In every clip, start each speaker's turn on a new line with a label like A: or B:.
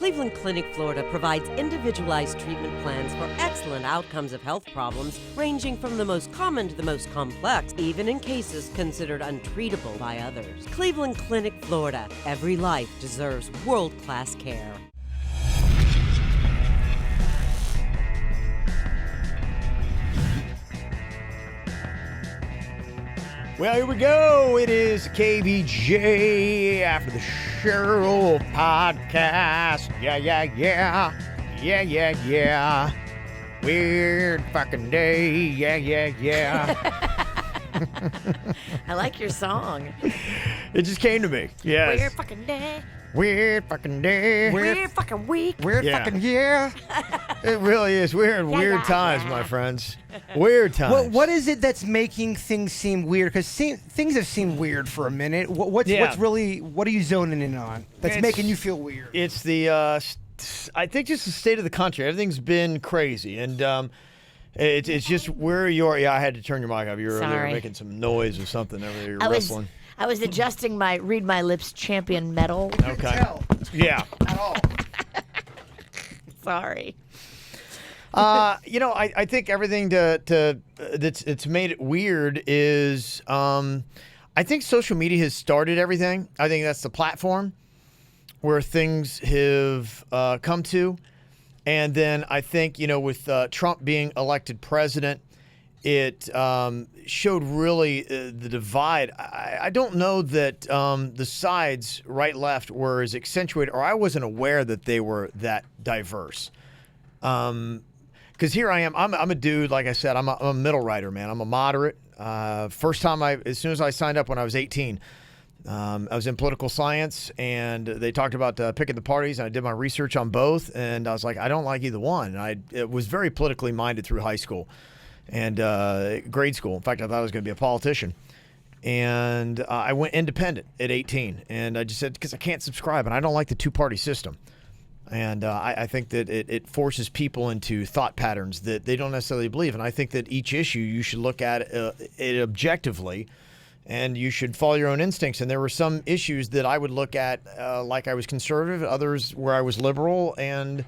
A: Cleveland Clinic, Florida provides individualized treatment plans for excellent outcomes of health problems ranging from the most common to the most complex, even in cases considered untreatable by others. Cleveland Clinic, Florida. Every life deserves world-class care.
B: Well, here we go. It is KVJ After the Show Podcast. Yeah. Weird fucking day. Yeah.
C: I like your song.
B: It just came to me. Yes.
C: Weird fucking day.
B: Weird fucking day.
C: Weird fucking week.
D: Weird fucking year.
B: It really is. We're in weird times, my friends. Weird times.
D: What is it that's making things seem weird? Because things have seemed weird for a minute. What are you zoning in on that's making you feel weird?
B: It's the, I think just the state of the country. Everything's been crazy. And it's just where you are. Yeah, I had to turn your mic off. You were over there making some noise or something over there. You're wrestling.
C: I was adjusting my Read My Lips champion medal.
B: Okay. Yeah.
D: At all.
C: Sorry.
B: I think everything that's made it weird is I think social media has started everything. I think that's the platform where things have come to. And then I think, with Trump being elected president, it showed really the divide. I don't know that the sides, right, left, were as accentuated, or I wasn't aware that they were that diverse. Because here I am. I'm a dude, like I said, I'm a middle rider, man. I'm a moderate. First time as soon as I signed up when I was 18, I was in political science, and they talked about picking the parties, and I did my research on both, and I was like, I don't like either one. And I was very politically minded through high school and grade school. In fact, I thought I was going to be a politician. And I went independent at 18. And I just said, because I can't subscribe, and I don't like the two-party system. And I think that it forces people into thought patterns that they don't necessarily believe. And I think that each issue, you should look at it objectively, and you should follow your own instincts. And there were some issues that I would look at like I was conservative, others where I was liberal, and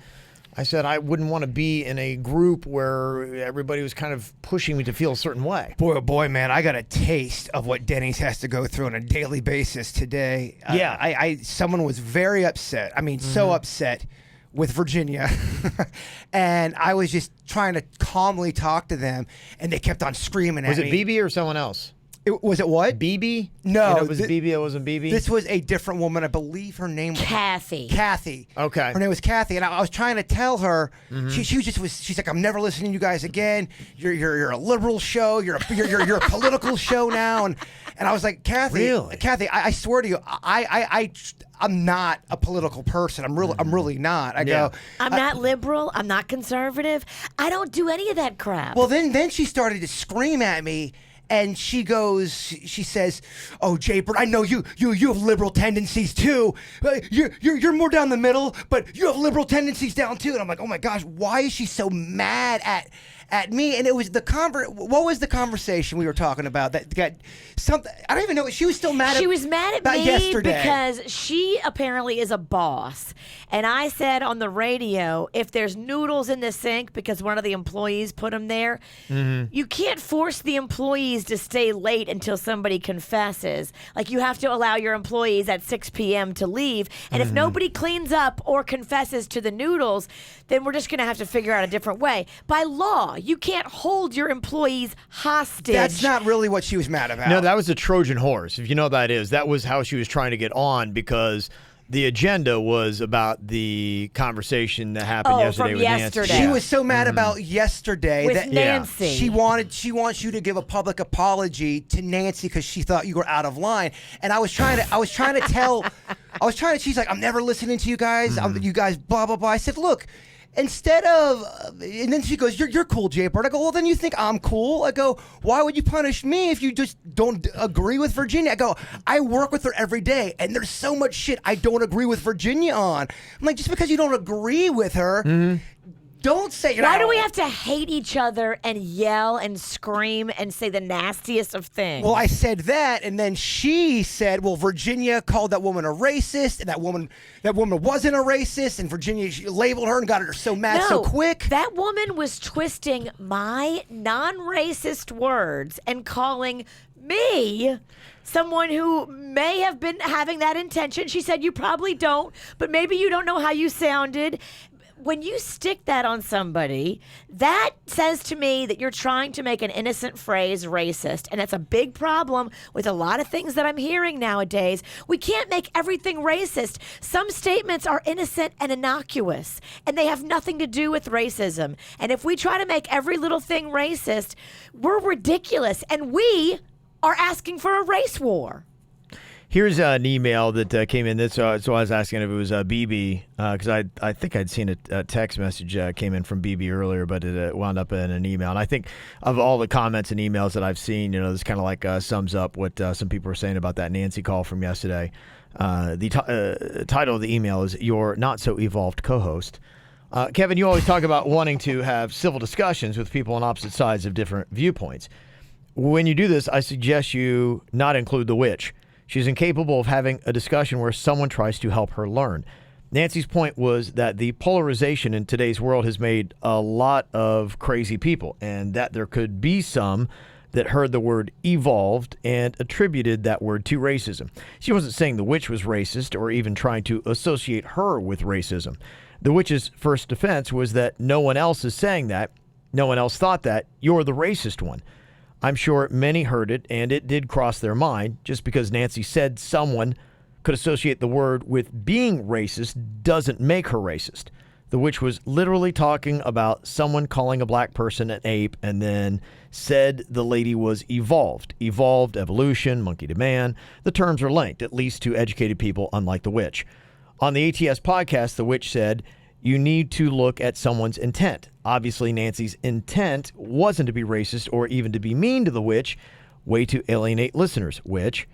B: I said I wouldn't want to be in a group where everybody was kind of pushing me to feel a certain way.
D: Boy, oh boy, man, I got a taste of what Denny's has to go through on a daily basis today.
B: Yeah.
D: Someone was very upset. I mean, so upset with Virginia. And I was just trying to calmly talk to them, and they kept on screaming at me.
B: Was it BB or someone else?
D: Was it what?
B: BB?
D: No.
B: It was BB. It wasn't BB?
D: This was a different woman. I believe her name was
C: Kathy.
B: Okay.
D: Her name was Kathy, and I was trying to tell her. She's like, I'm never listening to you guys again. You're a liberal show. You're a political show now. And I was like, Kathy,
B: really?
D: Kathy, I swear to you, I'm not a political person. I'm really not. I go.
C: I'm not liberal. I'm not conservative. I don't do any of that crap.
D: Well, then she started to scream at me. And she says, "Oh, Jaybird, I know you have liberal tendencies too. You're more down the middle, but you have liberal tendencies down too." And I'm like, "Oh my gosh, why is she so mad at me?" And it was what was the conversation we were talking about that got something? I don't even know. She was still mad.
C: She was mad at me
D: yesterday
C: because she apparently is a boss. And I said on the radio, if there's noodles in the sink because one of the employees put them there, you can't force the employees to stay late until somebody confesses. Like, you have to allow your employees at 6 p.m. to leave. And if nobody cleans up or confesses to the noodles, then we're just going to have to figure out a different way. By law, you can't hold your employees hostage.
D: That's not really what she was mad about.
B: No, that was a Trojan horse. If you know what that is, that was how she was trying to get on, because the agenda was about the conversation that happened yesterday with Nancy.
C: Yesterday.
D: She was so mad about yesterday
C: with
D: that
C: Nancy.
D: She wants you to give a public apology to Nancy because she thought you were out of line. And I was trying to she's like, I'm never listening to you guys. You guys blah blah blah. I said, look, instead of, and then she goes, you're cool, Jaybird. I go, well, then you think I'm cool? I go, why would you punish me if you just don't agree with Virginia? I go, I work with her every day, and there's so much shit I don't agree with Virginia on. I'm like, just because you don't agree with her Don't say.
C: Why do we have to hate each other and yell and scream and say the nastiest of things?
D: Well, I said that, and then she said, "Well, Virginia called that woman a racist, and that woman wasn't a racist, and Virginia labeled her and got her so mad so quick."
C: That woman was twisting my non-racist words and calling me someone who may have been having that intention. She said, "You probably don't, but maybe you don't know how you sounded." When you stick that on somebody, that says to me that you're trying to make an innocent phrase racist. And that's a big problem with a lot of things that I'm hearing nowadays. We can't make everything racist. Some statements are innocent and innocuous, and they have nothing to do with racism. And if we try to make every little thing racist, we're ridiculous. And we are asking for a race war.
B: Here's an email that came in. So I was asking if it was BB, because I think I'd seen a text message came in from BB earlier, but it wound up in an email. And I think of all the comments and emails that I've seen, this kind of like sums up what some people were saying about that Nancy call from yesterday. The title of the email is "Your Not So Evolved Co-Host." Kevin, you always talk about wanting to have civil discussions with people on opposite sides of different viewpoints. When you do this, I suggest you not include the witch. She's incapable of having a discussion where someone tries to help her learn. Nancy's point was that the polarization in today's world has made a lot of crazy people, and that there could be some that heard the word evolved and attributed that word to racism. She wasn't saying the witch was racist or even trying to associate her with racism. The witch's first defense was that no one else is saying that. No one else thought that. You're the racist one. I'm sure many heard it, and it did cross their mind. Just because Nancy said someone could associate the word with being racist doesn't make her racist. The witch was literally talking about someone calling a black person an ape and then said the lady was evolved. Evolved, evolution, monkey to man. The terms are linked, at least to educated people, unlike the witch. On the ATS podcast, the witch said, "You need to look at someone's intent." Obviously, Nancy's intent wasn't to be racist or even to be mean to the witch. Way to alienate listeners, witch.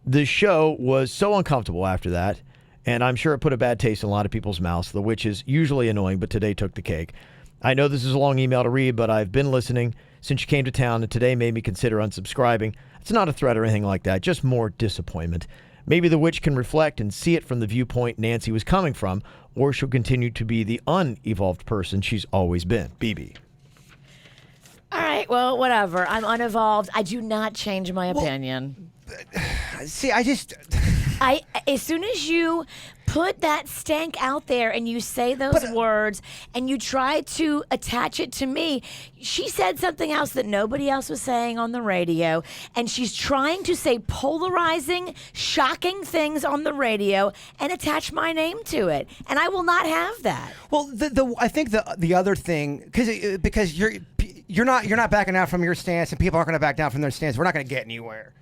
B: The show was so uncomfortable after that, and I'm sure it put a bad taste in a lot of people's mouths. The witch is usually annoying, but today took the cake. I know this is a long email to read, but I've been listening since you came to town, and today made me consider unsubscribing. It's not a threat or anything like that, just more disappointment. Maybe the witch can reflect and see it from the viewpoint Nancy was coming from, or she'll continue to be the unevolved person she's always been. BB.
C: All right, well, whatever. I'm unevolved. I do not change my opinion.
D: See,
C: As soon as you put that stank out there and you say those words and you try to attach it to me, she said something else that nobody else was saying on the radio, and she's trying to say polarizing, shocking things on the radio and attach my name to it, and I will not have that.
D: Well, I think the other thing, because you're not backing out from your stance, and people aren't going to back down from their stance. We're not going to get anywhere.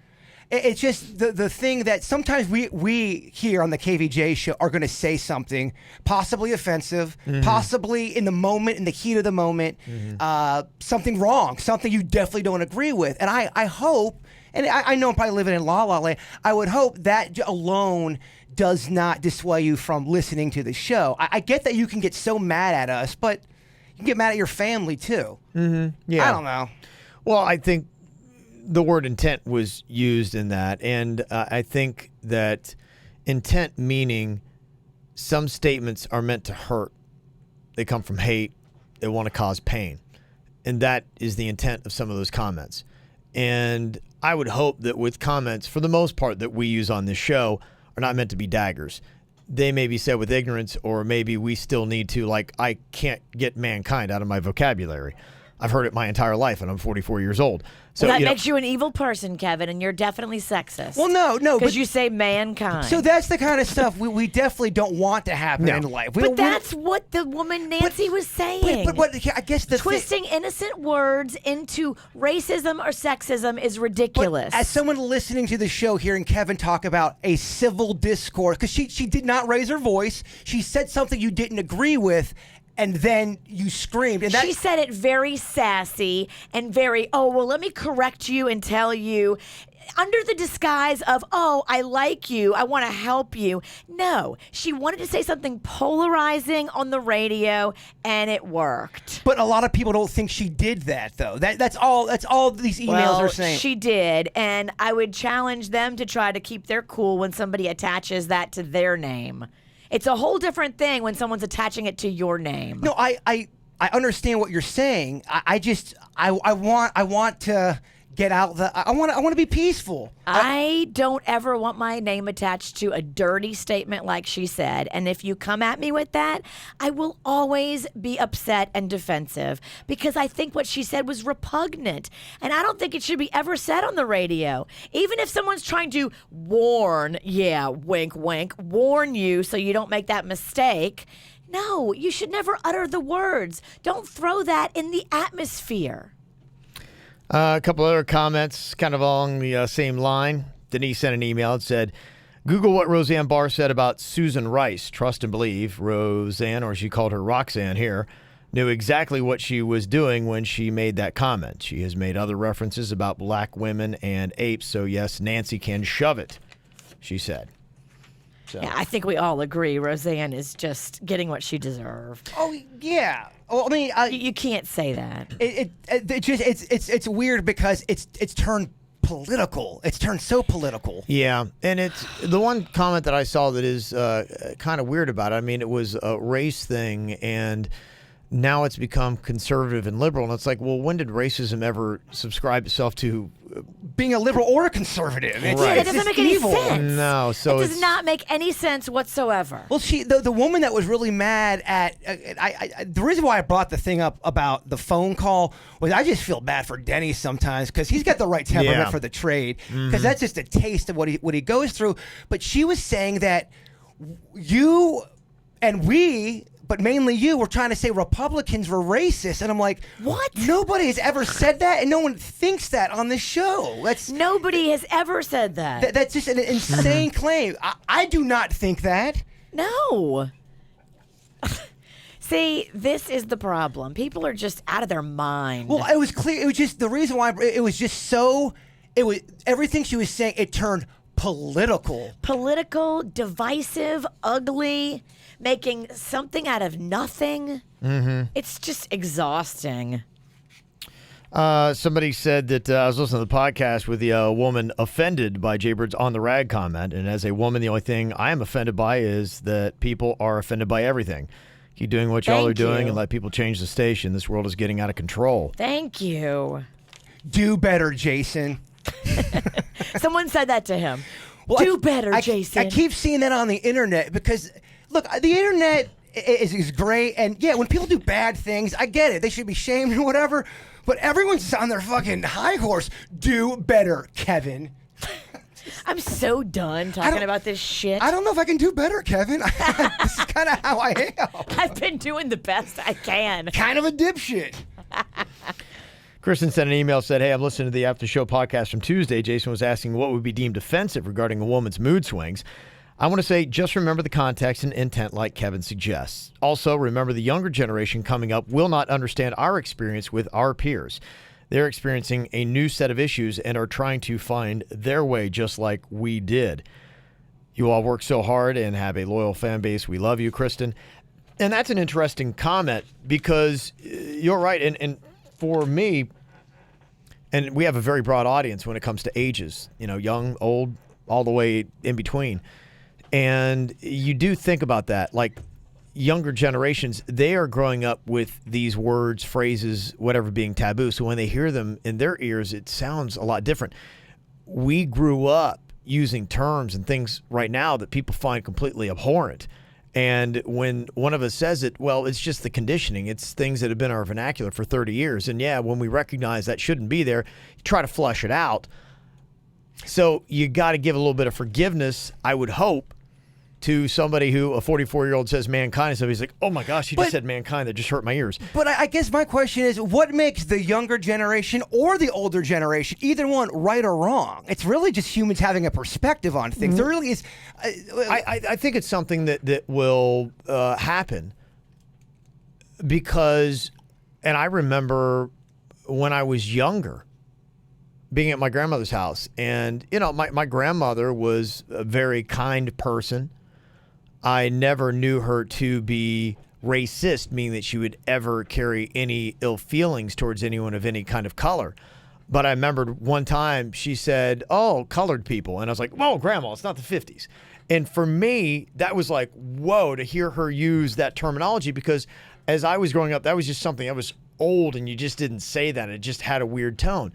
D: It's just the thing that sometimes we here on the KVJ show are going to say something possibly offensive, possibly in the moment, in the heat of the moment, something wrong, something you definitely don't agree with. And I hope, and I know I'm probably living in La La Land, I would hope that alone does not dissuade you from listening to the show. I get that you can get so mad at us, but you can get mad at your family too.
B: Yeah.
D: I don't know.
B: Well, I think the word intent was used in that, and I think that intent meaning some statements are meant to hurt. They come from hate. They want to cause pain, and that is the intent of some of those comments. And I would hope that with comments, for the most part, that we use on this show are not meant to be daggers. They may be said with ignorance, or maybe we still need to, like, I can't get mankind out of my vocabulary. I've heard it my entire life, and I'm 44 years old. So
C: that makes you an evil person, Kevin, and you're definitely sexist.
D: Well, no,
C: because you say mankind.
D: So that's the kind of stuff we definitely don't want to happen in life.
C: But that's what the woman Nancy was saying.
D: But I guess
C: twisting innocent words into racism or sexism is ridiculous.
D: But as someone listening to the show, hearing Kevin talk about a civil discourse, because she did not raise her voice, she said something you didn't agree with. and then you screamed. And
C: She said it very sassy and very, oh, well, let me correct you and tell you, under the disguise of, oh, I like you, I want to help you. No, she wanted to say something polarizing on the radio, and it worked.
D: But a lot of people don't think she did that, though. That's all these emails are saying.
C: She did, and I would challenge them to try to keep their cool when somebody attaches that to their name. It's a whole different thing when someone's attaching it to your name.
D: No, I understand what you're saying. I want to get out I want to be peaceful.
C: I don't ever want my name attached to a dirty statement like she said. And if you come at me with that, I will always be upset and defensive because I think what she said was repugnant. And I don't think it should be ever said on the radio. Even if someone's trying to warn, yeah, wink, wink, warn you so you don't make that mistake. No, you should never utter the words. Don't throw that in the atmosphere.
B: A couple other comments kind of along the same line. Denise sent an email and said, Google what Roseanne Barr said about Susan Rice. Trust and believe. Roseanne, or she called her Roxanne here, knew exactly what she was doing when she made that comment. She has made other references about black women and apes, so yes, Nancy can shove it, she said. So.
C: Yeah, I think we all agree Roseanne is just getting what she deserved.
D: Oh, yeah. Well, I mean,
C: You can't say that.
D: It's weird because it's turned political. It's turned so political.
B: Yeah, and it's the one comment that I saw that is kind of weird about it. I mean, it was a race thing, and now it's become conservative and liberal. And it's like, well, when did racism ever subscribe itself to
D: being a liberal or a conservative?
C: Yeah, that doesn't make any sense.
B: No, so
C: it does not make any sense whatsoever.
D: Well, the woman that was really mad at the reason why I brought the thing up about the phone call was I just feel bad for Denny sometimes because he's got the right temperament for the trade because that's just a taste of what he goes through. But she was saying that you and we. But mainly you were trying to say Republicans were racist. And I'm like,
C: what?
D: Nobody has ever said that, and no one thinks that on this show.
C: Nobody has ever said that.
D: That's just an insane claim. I do not think that.
C: No. See, this is the problem. People are just out of their mind.
D: Well, it was clear. It was just the reason why it was just so. It was everything she was saying. It turned political.
C: Political, divisive, ugly. Making something out of nothing. Mm-hmm. It's just exhausting.
B: Somebody said that I was listening to the podcast with the woman offended by Jaybird's on the rag comment. And as a woman, the only thing I am offended by is that people are offended by everything. Keep doing what y'all are doing and let people change the station. This world is getting out of control.
C: Thank you.
D: Do better, Jason.
C: Someone said that to him.
D: Well,
C: Do better, Jason.
D: I keep seeing that on the internet because... Look, the internet is great, and yeah, when people do bad things, I get it. They should be shamed or whatever, but everyone's on their fucking high horse. Do better, Kevin.
C: I'm so done talking about this shit.
D: I don't know if I can do better, Kevin. This is kind of how I am.
C: I've been doing the best I can.
D: Kind of a dipshit.
B: Kristen sent an email, said, hey, I'm listening to the After Show podcast from Tuesday. Jason was asking what would be deemed offensive regarding a woman's mood swings. I want to say, just remember the context and intent like Kevin suggests. Also, remember the younger generation coming up will not understand our experience with our peers. They're experiencing a new set of issues and are trying to find their way just like we did. You all work so hard and have a loyal fan base. We love you, Kristen. And that's an interesting comment because you're right. And for me, and we have a very broad audience when it comes to ages, young, old, all the way in between. And you do think about that, like younger generations, they are growing up with these words, phrases, whatever being taboo. So when they hear them in their ears, it sounds a lot different. We grew up using terms and things right now that people find completely abhorrent. And when one of us says it, well, it's just the conditioning. It's things that have been our vernacular for 30 years. And yeah, when we recognize that shouldn't be there, you try to flush it out. So you got to give a little bit of forgiveness, I would hope, to somebody who a 44-year-old says mankind and stuff. He's like, oh my gosh, he just said mankind. That just hurt my ears.
D: But I guess my question is, what makes the younger generation or the older generation, either one, right or wrong? It's really just humans having a perspective on things. There really is.
B: I think it's something that will happen because, and I remember when I was younger, being at my grandmother's house, and my grandmother was a very kind person. I never knew her to be racist, meaning that she would ever carry any ill feelings towards anyone of any kind of color. But I remembered one time she said, "Oh, colored people," and I was like, "Whoa, Grandma, it's not the 50s." And for me, that was like, whoa, to hear her use that terminology, because as I was growing up, that was just something that was old, and you just didn't say that. It just had a weird tone.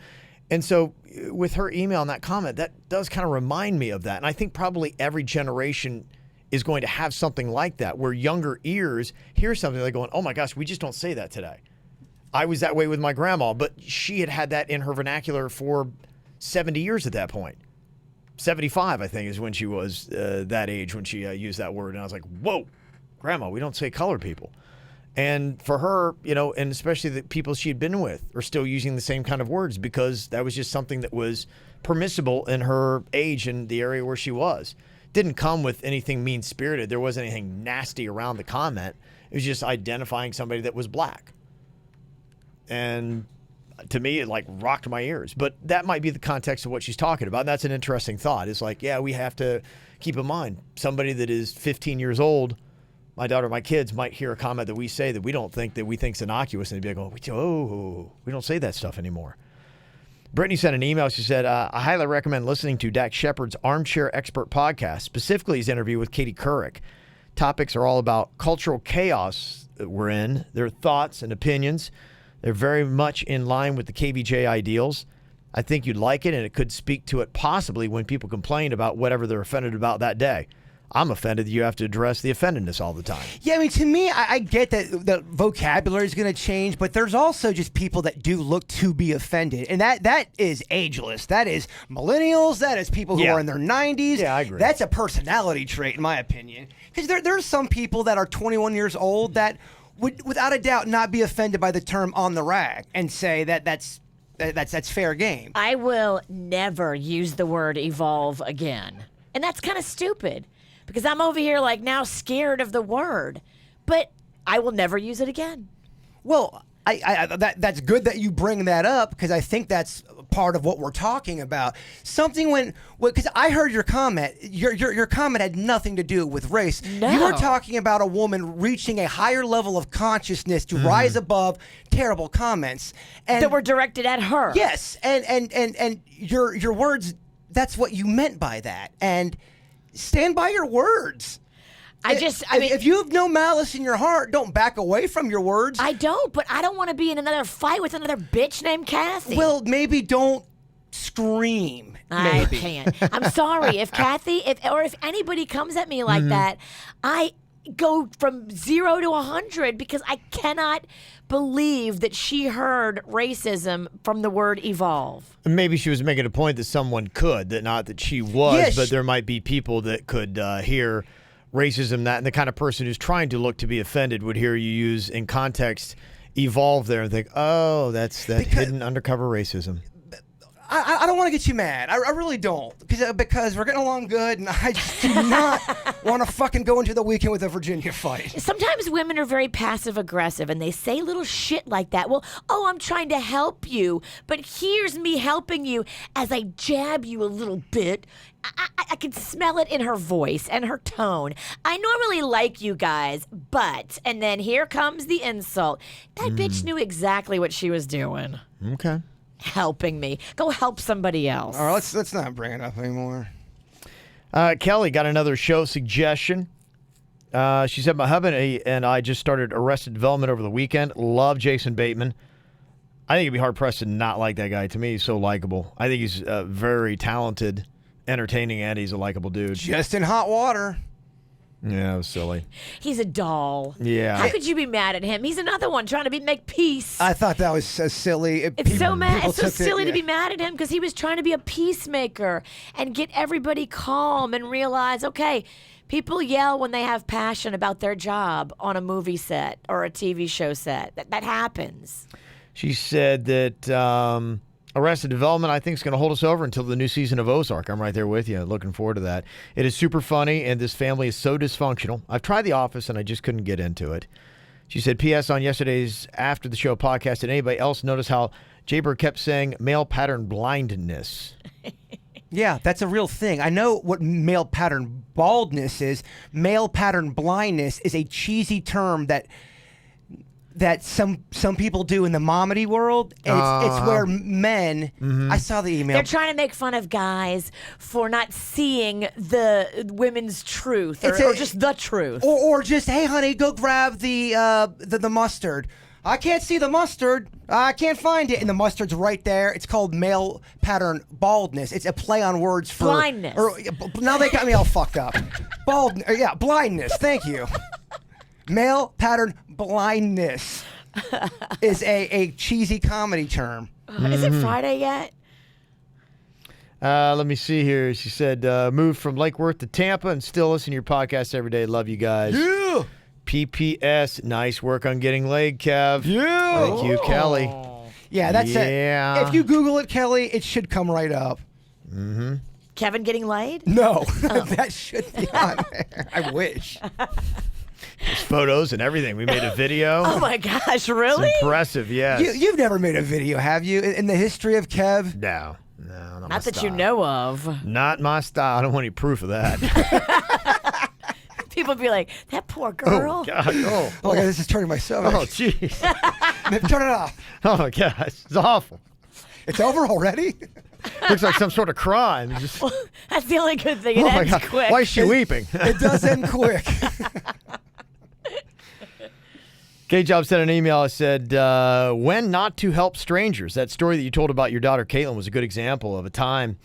B: And so with her email and that comment, that does kind of remind me of that. And I think probably every generation is going to have something like that, where younger ears hear something, they're going, "Oh my gosh, we just don't say that today." I was that way with my grandma, but she had that in her vernacular for 70 years at that point. 75, I think, is when she was that age when she used that word. And I was like, whoa, Grandma, we don't say colored people. And for her, and especially the people she had been with are still using the same kind of words, because that was just something that was permissible in her age and the area where she was. Didn't come with anything mean-spirited. There wasn't anything nasty around the comment. It was just identifying somebody that was black. And to me, it rocked my ears. But that might be the context of what she's talking about. And that's an interesting thought. It's like, yeah, we have to keep in mind, somebody that is 15 years old, my daughter, my kids might hear a comment that we say that we don't think that we think's innocuous, and they'd be like, "Oh, we don't say that stuff anymore." Brittany sent an email. She said, I highly recommend listening to Dax Shepard's Armchair Expert podcast, specifically his interview with Katie Couric. Topics are all about cultural chaos that we're in, their thoughts and opinions. They're very much in line with the KVJ ideals. I think you'd like it, and it could speak to it possibly when people complain about whatever they're offended about that day. I'm offended that you have to address the offendedness all the time.
D: Yeah, I mean, to me, I get that the vocabulary is going to change, but there's also just people that do look to be offended. And that is ageless. That is millennials. That is people who are in their 90s.
B: Yeah, I agree.
D: That's a personality trait, in my opinion. Because there's some people that are 21 years old that would, without a doubt, not be offended by the term "on the rag" and say that's fair game.
C: I will never use the word evolve again. And that's kind of stupid, because I'm over here now scared of the word, but I will never use it again.
D: Well, that's good that you bring that up, because I think that's part of what we're talking about. Something because I heard your comment. Your comment had nothing to do with race.
C: No.
D: You were talking about a woman reaching a higher level of consciousness to rise above terrible comments, and
C: that were directed at her.
D: Yes, and your words. That's what you meant by that, and stand by your words. I mean, if you have no malice in your heart, don't back away from your words.
C: I don't, but I don't want to be in another fight with another bitch named Kathy.
D: Well, maybe don't scream.
C: I can't. I'm sorry. If Kathy, if anybody comes at me like that, I go from 0 to 100, because I cannot believe that she heard racism from the word evolve.
B: Maybe she was making a point that someone could, not that she was,
D: Yes.
B: but there might be people that could hear racism, and the kind of person who's trying to look to be offended would hear you use in context evolve there and think, oh, that's hidden undercover racism.
D: I don't want to get you mad. I really don't, because we're getting along good, and I just do not want to fucking go into the weekend with a Virginia fight.
C: Sometimes women are very passive aggressive, and they say little shit like that. Well, I'm trying to help you, but here's me helping you as I jab you a little bit. I can smell it in her voice and her tone. I normally like you guys, but, and then here comes the insult. That bitch knew exactly what she was doing.
B: Okay.
C: Helping me. Go help somebody else.
D: All right, let's not bring it up anymore.
B: Kelly got another show suggestion. She said, my husband and I just started Arrested Development over the weekend. Love Jason Bateman. I think it'd be hard-pressed to not like that guy. To me, he's so likable. I think he's very talented, entertaining, and he's a likable dude.
D: Just in hot water.
B: Yeah, it was silly.
C: He's a doll.
B: Yeah.
C: How could you be mad at him? He's another one trying to make peace.
D: I thought that was so silly.
C: It's so silly to be mad at him, because he was trying to be a peacemaker and get everybody calm and realize, okay, people yell when they have passion about their job on a movie set or a TV show set. That happens.
B: She said that Arrested Development, I think, is going to hold us over until the new season of Ozark. I'm right there with you. Looking forward to that. It is super funny, and this family is so dysfunctional. I've tried The Office, and I just couldn't get into it. She said, P.S. on yesterday's After the Show podcast, did anybody else notice how Jaybird kept saying male pattern blindness?
D: Yeah, that's a real thing. I know what male pattern baldness is. Male pattern blindness is a cheesy term that some people do in the momedy world. And it's where men. I saw the email.
C: They're trying to make fun of guys for not seeing the women's truth, or just the truth,
D: or just, hey, honey, go grab the mustard. I can't see the mustard. I can't find it. And the mustard's right there. It's called male pattern baldness. It's a play on words for
C: blindness.
D: Now they got me all fucked up. Blindness. Thank you. Male pattern blindness is a cheesy comedy term.
C: Is it Friday yet?
B: Let me see here. She said, moved from Lake Worth to Tampa and still listen to your podcast every day. Love you guys.
D: Yeah.
B: PPS, nice work on getting laid, Kev.
D: Yeah.
B: Thank you, Kelly.
D: Yeah, that's it.
B: Yeah.
D: If you Google it, Kelly, it should come right up.
B: Mm-hmm.
C: Kevin getting laid?
D: No, that should be on there. I wish.
B: There's photos and everything. We made a video.
C: Oh my gosh, really?
B: It's impressive, yes.
D: You've never made a video, have you, in the history of Kev?
B: No,
C: Not that you know of.
B: Not my style. I don't want any proof of that.
C: People be like, that poor girl.
B: Oh, God. Oh,
D: Oh, God, this is turning my stomach.
B: oh, jeez.
D: Turn it off.
B: Oh, my gosh. It's awful.
D: It's over already?
B: Looks like some sort of crime. Just,
C: Well, that's the only good thing. It
B: oh, my
C: ends
B: God.
C: quick.
B: Why is she weeping?
D: It does end quick.
B: K-Job sent an email. I said, when not to help strangers. That story that you told about your daughter, Caitlin, was a good example of a time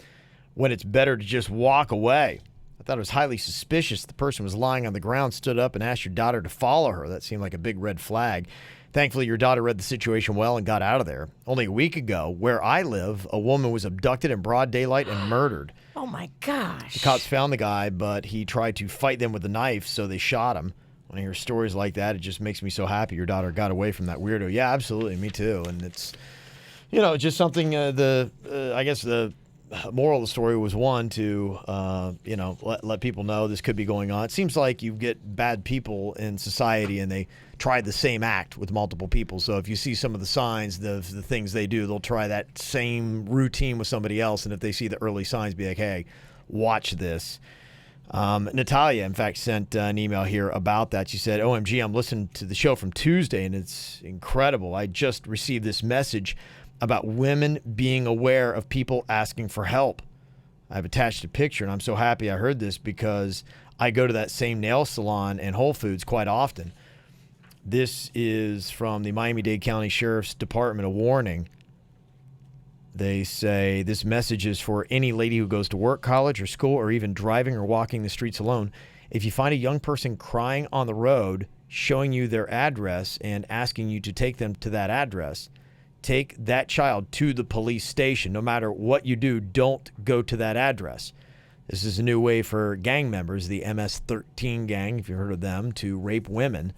B: when it's better to just walk away. I thought it was highly suspicious. The person was lying on the ground, stood up, and asked your daughter to follow her. That seemed like a big red flag. Thankfully, your daughter read the situation well and got out of there. Only a week ago, where I live, a woman was abducted in broad daylight and murdered.
C: Oh my gosh.
B: The cops found the guy, but he tried to fight them with a knife, so they shot him. When I hear stories like that, it just makes me so happy your daughter got away from that weirdo. Yeah, absolutely. Me too. And it's, just something, I guess the moral of the story was one to, let people know this could be going on. It seems like you get bad people in society and they try the same act with multiple people. So if you see some of the signs, the things they do, they'll try that same routine with somebody else. And if they see the early signs, be like, hey, watch this. Natalia, in fact, sent an email here about that. She said, OMG, I'm listening to the show from Tuesday, and it's incredible. I just received this message about women being aware of people asking for help. I've attached a picture, and I'm so happy I heard this because I go to that same nail salon and Whole Foods quite often. This is from the Miami-Dade County Sheriff's Department, a warning. They say this message is for any lady who goes to work, college, or school, or even driving or walking the streets alone. If you find a young person crying on the road, showing you their address and asking you to take them to that address, take that child to the police station. No matter what you do, don't go to that address. This is a new way for gang members, the MS-13 gang, if you've heard of them, to rape women.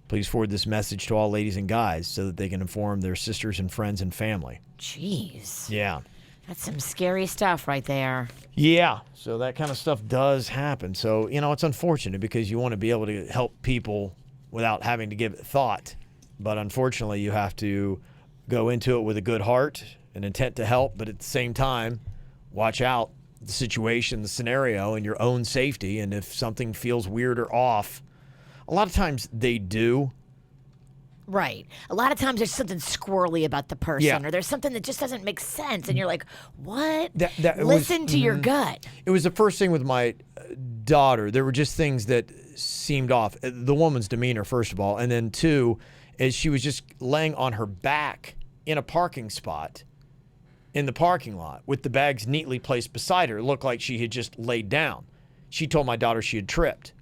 B: Please forward this message to all ladies and guys so that they can inform their sisters and friends and family.
C: Jeez.
B: Yeah.
C: That's some scary stuff right there.
B: Yeah. So that kind of stuff does happen. So, it's unfortunate because you want to be able to help people without having to give it thought. But unfortunately, you have to go into it with a good heart and intent to help. But at the same time, watch out the situation, the scenario, and your own safety. And if something feels weird or off, a lot of times they do.
C: Right. A lot of times there's something squirrely about the person,
B: Yeah.
C: or there's something that just doesn't make sense, and you're like, what?
B: That
C: Listen to your gut.
B: It was the first thing with my daughter. There were just things that seemed off. The woman's demeanor, first of all, and then two, is she was just laying on her back in a parking spot in the parking lot with the bags neatly placed beside her. It looked like she had just laid down. She told my daughter she had tripped.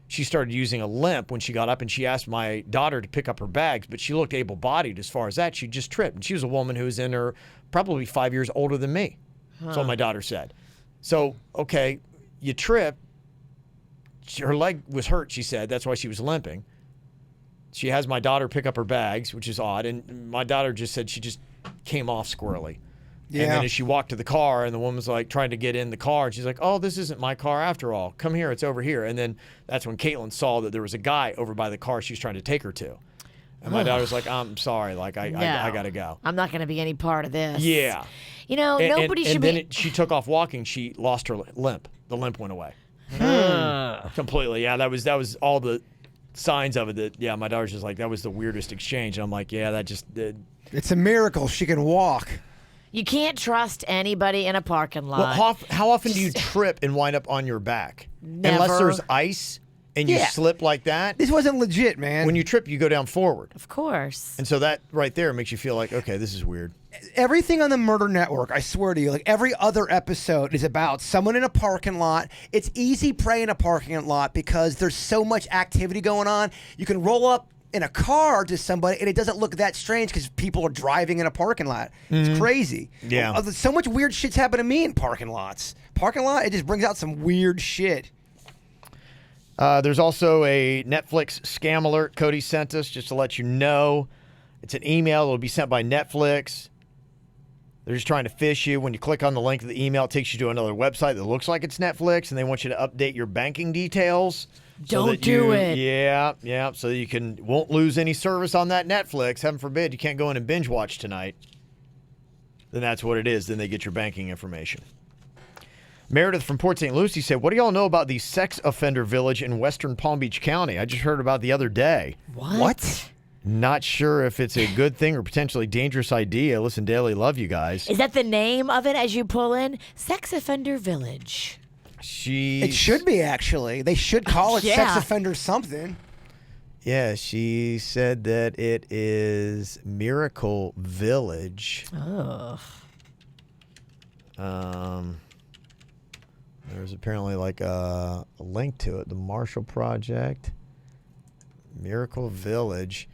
B: She started using a limp when she got up, and she asked my daughter to pick up her bags, but she looked able-bodied as far as that. She just tripped, and she was a woman who was in her probably 5 years older than me. That's what my daughter said. So, okay, you trip. Her leg was hurt, she said. That's why she was limping. She has my daughter pick up her bags, which is odd, and my daughter just said she just came off squirrely. And then as she walked to the car, and the woman's like trying to get in the car, and she's like, "Oh, this isn't my car after all. Come here, it's over here." And then that's when Caitlin saw that there was a guy over by the car she was trying to take her to. And my daughter's like, "I'm sorry, like I gotta go.
C: I'm not going to be any part of this."
B: Yeah.
C: You know, nobody should
B: and
C: be.
B: then she took off walking. She lost her limp. The limp went away. Completely. Yeah, that was all the signs of it. That yeah, my daughter's just like, that was the weirdest exchange. And I'm like, yeah, that just did.
D: It's a miracle she can walk.
C: You can't trust anybody in a parking lot.
B: Well, how often do you trip and wind up on your back?
C: Never.
B: Unless there's ice and you slip like that.
D: This wasn't legit, man.
B: When you trip, you go down forward.
C: Of course.
B: And so that right there makes you feel like, okay, this is weird.
D: Everything on the Murder Network, I swear to you, like every other episode is about someone in a parking lot. It's easy prey in a parking lot because there's so much activity going on. You can roll up in a car to somebody and it doesn't look that strange because people are driving in a parking lot. It's crazy.
B: Yeah.
D: So much weird shit's happened to me in parking lots. Parking lot, it just brings out some weird shit.
B: There's also a Netflix scam alert Cody sent us just to let you know. It's an email. It'll be sent by Netflix. They're just trying to fish you. When you click on the link of the email, it takes you to another website that looks like it's Netflix, and they want you to update your banking details.
C: Don't do it.
B: Yeah. So you won't lose any service on that Netflix. Heaven forbid you can't go in and binge watch tonight. Then that's what it is. Then they get your banking information. Meredith from Port St. Lucie said, "What do y'all know about the sex offender village in western Palm Beach County? I just heard about the other day."
C: What?
B: Not sure if it's a good thing or potentially dangerous idea. Listen, Daily, love you guys.
C: Is that the name of it as you pull in? Sex Offender Village.
D: It should be, actually. They should call it sex offender something.
B: Yeah, she said that it is Miracle Village.
C: Ugh.
B: There's apparently like a link to it. The Marshall Project. Miracle Village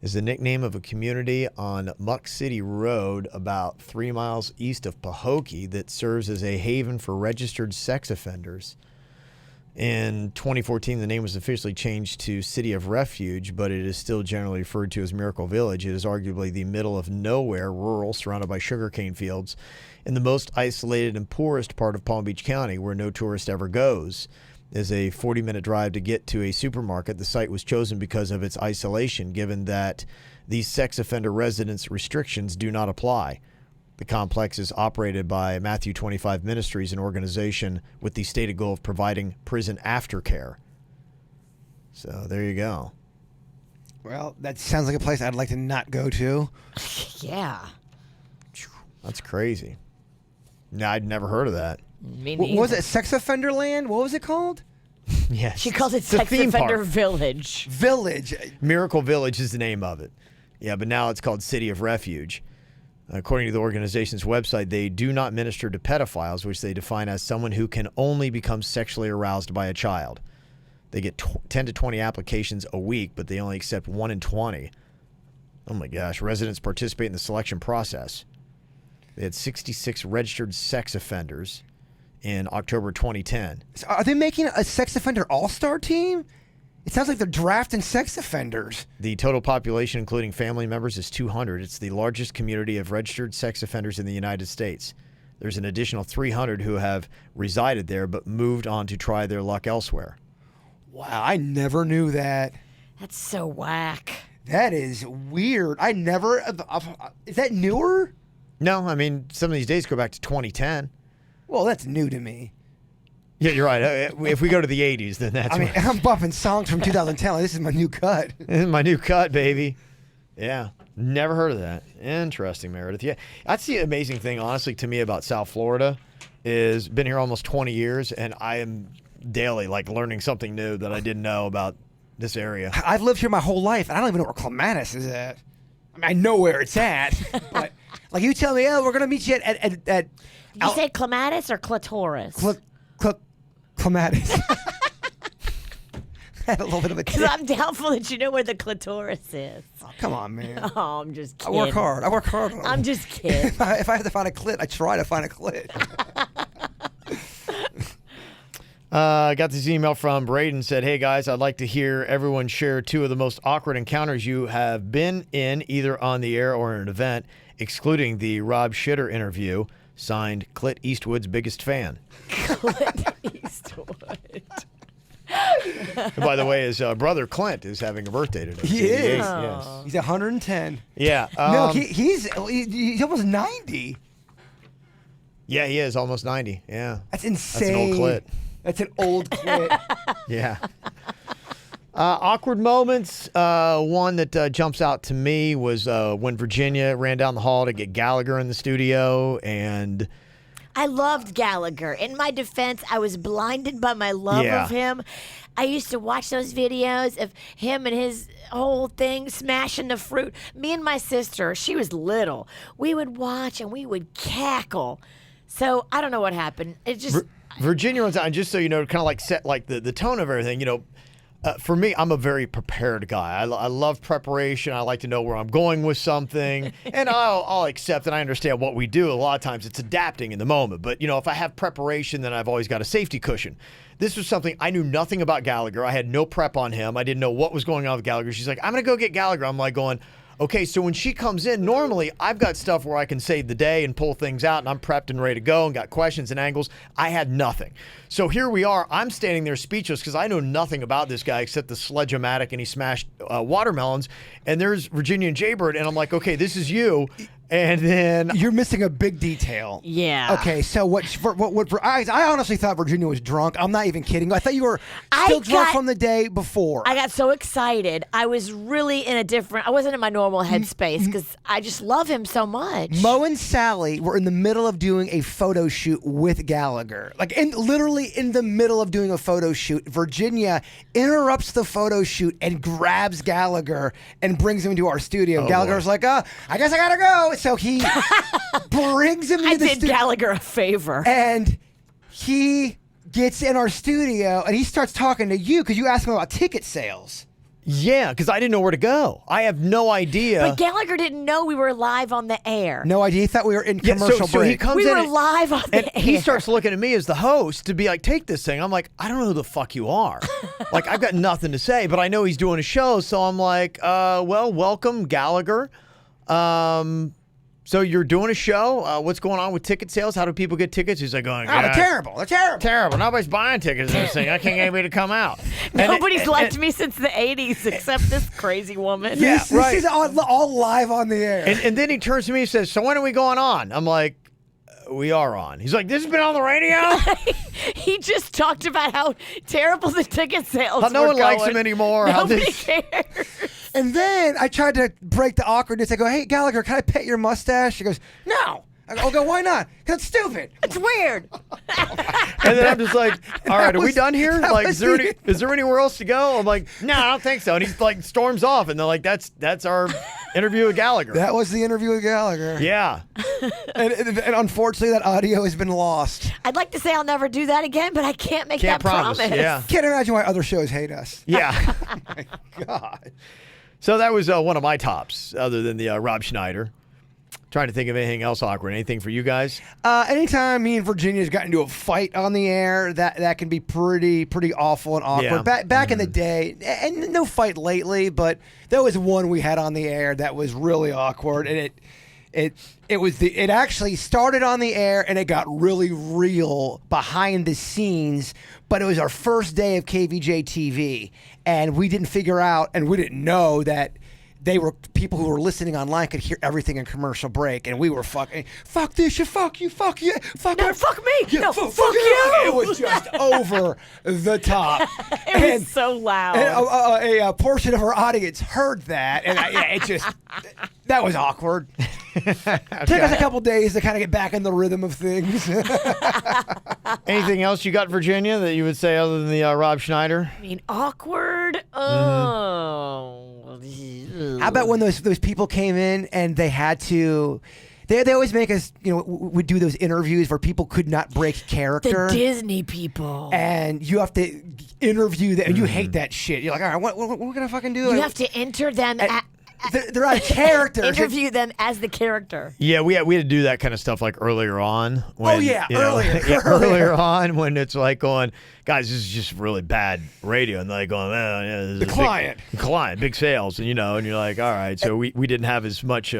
B: is the nickname of a community on Muck City Road about 3 miles east of Pahokee that serves as a haven for registered sex offenders. In 2014, the name was officially changed to City of Refuge, but it is still generally referred to as Miracle Village. It is arguably the middle of nowhere, rural, surrounded by sugarcane fields, in the most isolated and poorest part of Palm Beach County, where no tourist ever goes. Is a 40-minute drive to get to a supermarket. The site was chosen because of its isolation, given that these sex offender residence restrictions do not apply. The complex is operated by Matthew 25 Ministries, an organization with the stated goal of providing prison aftercare. So there you go.
D: Well, that sounds like a place I'd like to not go to.
C: Yeah.
B: That's crazy. No, I'd never heard of that.
C: Me
D: What was it? Sex Offender Land? What was it called?
B: Yes.
C: She calls it
B: It's a
C: Sex
B: theme
C: Offender
B: park.
C: Village.
D: Village.
B: Miracle Village is the name of it. Yeah, but now it's called City of Refuge. According to the organization's website, they do not minister to pedophiles, which they define as someone who can only become sexually aroused by a child. They get 10 to 20 applications a week, but they only accept 1 in 20. Oh my gosh. Residents participate in the selection process. They had 66 registered sex offenders in October 2010.
D: So are they making a sex offender all-star team? It sounds like they're drafting sex offenders.
B: The total population, including family members, is 200. It's the largest community of registered sex offenders in the United States. There's an additional 300 who have resided there but moved on to try their luck elsewhere.
D: Wow, I never knew that.
C: That's so whack.
D: That is weird. I never... is that newer?
B: No, I mean, some of these days go back to 2010.
D: Well, that's new to me.
B: Yeah, you're right. If we go to the 80s, then that's
D: I'm bumping songs from 2010. Like, this is my new cut.
B: This is my new cut, baby. Yeah, never heard of that. Interesting, Meredith. Yeah, that's the amazing thing, honestly, to me about South Florida is been here almost 20 years, and I am daily like learning something new that I didn't know about this area.
D: I've lived here my whole life, and I don't even know where Clematis is at. I mean, I know where it's at, but like you tell me, oh, we're gonna meet you at
C: Did you say clematis or clitoris?
D: Clematis. Had a little bit of a
C: Because I'm doubtful that you know where the clitoris is.
D: Oh, come on, man.
C: Oh, I'm just
D: I
C: kidding.
D: work hard. on it.
C: I'm just kidding.
D: If I have to find a clit, I try to find a clit.
B: I got this email from Braden, said, "Hey guys, I'd like to hear everyone share 2 of the most awkward encounters you have been in, either on the air or in an event. excluding the Rob Shitter interview, signed Clint Eastwood's biggest fan.
C: Clint Eastwood.
B: And by the way, his brother Clint is having a birthday today.
D: He is.
B: Yes.
D: He's 110.
B: Yeah.
D: No, he's almost 90.
B: Yeah, he is almost 90. Yeah.
D: That's insane.
B: That's an old Clint.
D: That's an old Clint.
B: Yeah. Awkward moments. One that jumps out to me was when Virginia ran down the hall to get Gallagher in the studio, and
C: I loved Gallagher. In my defense, I was blinded by my love
B: Yeah.
C: of him. I used to watch those videos of him and his whole thing smashing the fruit. Me and my sister, she was little, we would watch and we would cackle. So I don't know what happened. It just
B: Virginia runs out, and just so you know, kind of like set like the tone of everything. You know, for me, I'm a very prepared guy. I love preparation. I like to know where I'm going with something, and I'll accept and I understand what we do. A lot of times it's adapting in the moment. But, you know, if I have preparation, then I've always got a safety cushion. This was something I knew nothing about Gallagher. I had no prep on him. I didn't know what was going on with Gallagher. She's like, I'm going to go get Gallagher. I'm like going, okay, so when she comes in, normally I've got stuff where I can save the day and pull things out, and I'm prepped and ready to go and got questions and angles. I had nothing. So here we are. I'm standing there speechless because I know nothing about this guy except the sledge-o-matic, and he smashed watermelons. And there's Virginia and Jaybird, and I'm like, okay, this is you. And then
D: You're missing a big detail.
C: Yeah.
D: Okay, so I honestly thought Virginia was drunk. I'm not even kidding. I thought you were still drunk from the day before.
C: I got so excited. I was really in a different, I wasn't in my normal headspace because I just love him so much.
D: Mo and Sally were in the middle of doing a photo shoot with Gallagher. Like, literally in the middle of doing a photo shoot, Virginia interrupts the photo shoot and grabs Gallagher and brings him into our studio. Gallagher's like, I guess I gotta go. So he brings him into the
C: I did Gallagher a favor.
D: and he gets in our studio and he starts talking to you because you asked him about ticket sales.
B: yeah, because I didn't know where to go. I have no idea.
C: But Gallagher didn't know we were live on the air.
D: No idea. He thought we were in
B: Yeah,
D: commercial
B: so he
D: break.
B: comes
C: We
B: in
C: were
B: and-
C: live on
B: And
C: the
B: he
C: air.
B: starts looking at me as the host to be like, take this thing. I'm like, I don't know who the fuck you are. Like, I've got nothing to say, but I know he's doing a show. So I'm like, well, welcome, Gallagher. So you're doing a show. What's going on with ticket sales? How do people get tickets? He's like going,
D: They're terrible. They're terrible.
B: terrible. Nobody's buying tickets to this thing. I can't get anybody to come out.
C: Nobody's liked me since the 80s except this crazy woman.
B: Yeah.
D: This
B: right.
D: is all live on the air.
B: And then he turns to me and says, so when are we going on? I'm like, we are on. He's like, this has been on the radio?
C: He just talked about how terrible the ticket sales
B: How no
C: were
B: one likes
C: going.
B: him anymore. How
C: Nobody
B: this-
C: cares.
D: And then I tried to break the awkwardness. I go, hey, Gallagher, can I pet your mustache? He goes, no. I go, why not? Because it's stupid.
C: It's weird.
B: And then I'm just like, all right, are we done here?
D: that
B: Like,
D: was
B: is there anywhere else to go? I'm like, no, I don't think so. And he's like, storms off, and they're like, that's our interview with Gallagher.
D: That was the interview with Gallagher.
B: Yeah.
D: And unfortunately, that audio has been lost.
C: I'd like to say I'll never do that again, but I can't make
B: Can't
C: that
B: promise. Yeah.
D: Can't imagine why other shows hate us.
B: Yeah.
D: God.
B: So that was one of my tops, other than the Rob Schneider. Trying to think of anything else awkward. Anything for you guys?
D: Anytime me and Virginia's got into a fight on the air, that can be pretty awful and awkward.
B: Yeah.
D: Back in the day, and no fight lately, but there was one we had on the air that was really awkward, and it actually started on the air and it got really real behind the scenes, but it was our first day of KVJ TV, and we didn't figure out and we didn't know that they were people who were listening online could hear everything in commercial break, and we were fuck this, you fuck you, fuck you, fuck
C: No,
D: her,
C: fuck me.
D: yeah,
C: No,
D: fuck
C: fuck you.
D: It was just over the top.
C: It was so loud.
D: And a portion of our audience heard that, and that was awkward. Took us a couple days to kind of get back in the rhythm of things.
B: Anything else you got, Virginia, that you would say other than the Rob Schneider?
C: I mean, awkward. Oh.
D: How about when those people came in and they had to? They always make us, would do those interviews where people could not break character.
C: The Disney people.
D: And you have to interview them, and you hate that shit. You're like, all right, what we're gonna fucking do?
C: You have to enter them
D: They're out of character.
C: interview them as the character.
B: Yeah, we had to do that kind of stuff like earlier on. When, earlier on when it's like going, guys, this is just really bad radio, and they're like going, this is
D: The client,
B: big sales, and and you're like, all right, so we didn't have as much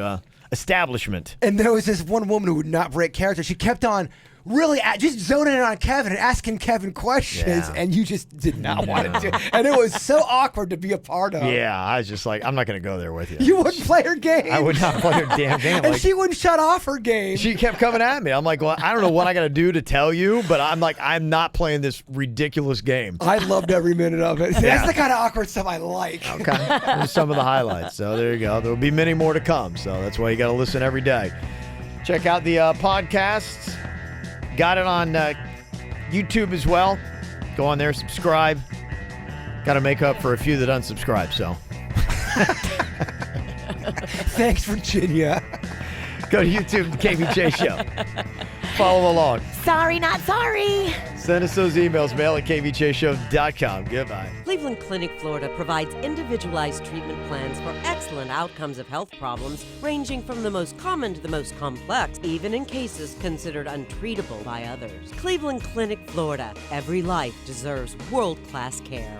B: establishment.
D: And there was this one woman who would not break character. She kept on really just zoning in on Kevin and asking Kevin questions,
B: Yeah.
D: and you just did not want to do it. And it was so awkward to be a part of.
B: Yeah, I was just like, I'm not going to go there with you.
D: You wouldn't play her game.
B: I would not play her damn game.
D: And
B: Like,
D: she wouldn't shut off her game.
B: she kept coming at me. I'm like, well, I don't know what I got to do to tell you, but I'm like, I'm not playing this ridiculous game.
D: I loved every minute of it.
B: Yeah.
D: That's the kind of awkward stuff I like.
B: Okay. There's some of the highlights. So there you go. There will be many more to come. So that's why you got to listen every day. Check out the podcasts. Got it on YouTube as well. Go on there, subscribe. Got to make up for a few that unsubscribe. So
D: Thanks, Virginia.
B: go to YouTube, the KVJ Show. Follow along.
C: Sorry, not sorry.
B: Send us those emails, mail at kvjshow.com. Goodbye.
A: Cleveland Clinic, Florida provides individualized treatment plans for excellent outcomes of health problems ranging from the most common to the most complex, even in cases considered untreatable by others. Cleveland Clinic, Florida. Every life deserves world-class care.